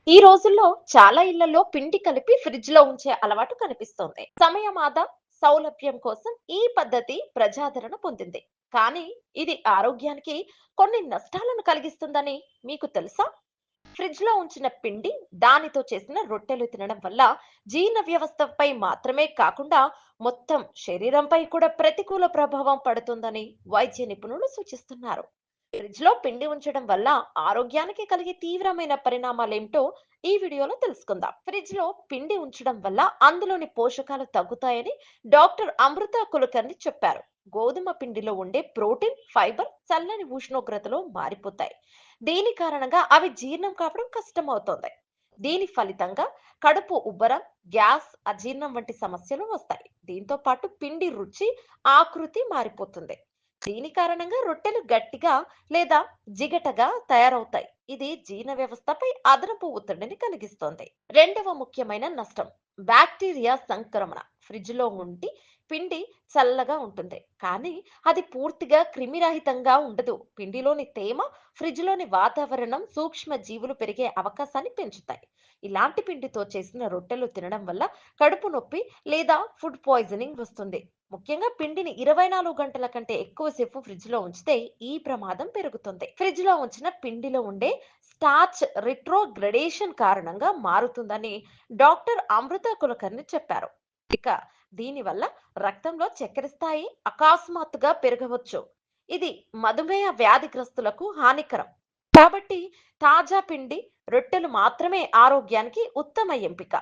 ఈ రోజుల్లో చాలా ఇళ్లలో పిండి కలిపి ఫ్రిడ్జ్ లో ఉంచే అలవాటు కనిపిస్తోంది. సమయం ఆదా, సౌలభ్యం కోసం ఈ పద్ధతి ప్రజాదరణ పొందింది. కానీ ఇది ఆరోగ్యానికి కొన్ని నష్టాలను కలిగిస్తుందని మీకు తెలుసా? ఫ్రిడ్జ్ లో ఉంచిన పిండి, దానితో చేసిన రొట్టెలు తినడం వల్ల జీర్ణ వ్యవస్థపై మాత్రమే కాకుండా మొత్తం శరీరంపై కూడా ప్రతికూల ప్రభావం పడుతుందని వైద్య నిపుణులు సూచిస్తున్నారు. ఫ్రిడ్జ్ లో పిండి ఉంచడం వల్ల ఆరోగ్యానికి కలిగే తీవ్రమైన పరిణామాలేంటో ఈ వీడియోలో తెలుసుకుందాం. ఫ్రిడ్జ్ లో పిండి ఉంచడం వల్ల అందులోని పోషకాలు తగ్గుతాయని డాక్టర్ అమృత కులకర్ణి చెప్పారు. గోధుమ పిండిలో ఉండే ప్రోటీన్, ఫైబర్ చల్లని ఉష్ణోగ్రతలో మారిపోతాయి. దీని కారణంగా అవి జీర్ణం కావడం కష్టమవుతోంది. దీని ఫలితంగా కడుపు ఉబ్బరం, గ్యాస్, అజీర్ణం వంటి సమస్యలు వస్తాయి. దీంతో పాటు పిండి రుచి, ఆకృతి మారిపోతుంది. దీని కారణంగా రొట్టెలు గట్టిగా లేదా జిగటగా తయారవుతాయి. ఇది జీర్ణ వ్యవస్థపై అదనపు ఒత్తిడిని కలిగిస్తుంది. రెండవ ముఖ్యమైన నష్టం, బ్యాక్టీరియా సంక్రమణ. ఫ్రిడ్జ్ లో ఉండి పిండి చల్లగా ఉంటుంది, కానీ అది పూర్తిగా క్రిమిరహితంగా ఉండదు. పిండిలోని తేమ, ఫ్రిడ్జ్ లోని వాతావరణం సూక్ష్మ జీవులు పెరిగే అవకాశాన్ని పెంచుతాయి. ఇలాంటి పిండితో చేసిన రొట్టెలు తినడం వల్ల కడుపు నొప్పి లేదా ఫుడ్ పాయిజనింగ్ వస్తుంది. ముఖ్యంగా పిండిని 24 గంటల కంటే ఎక్కువసేపు ఫ్రిడ్జ్ లో ఉంచితే ఈ ప్రమాదం పెరుగుతుంది. ఫ్రిడ్జ్ లో ఉంచిన పిండిలో ఉండే స్టార్చ్ రిట్రోగ్రెడేషన్ కారణంగా మారుతుందని డాక్టర్ అమృత కులకర్ణి చెప్పారు. ఇక దీనివల్ల రక్తంలో చక్కెర స్థాయి అకస్మాత్తుగా పెరగవచ్చు. ఇది మధుమేహ వ్యాధిగ్రస్తులకు హానికరం. కాబట్టి తాజా పిండి రొట్టెలు మాత్రమే ఆరోగ్యానికి ఉత్తమ ఎంపిక.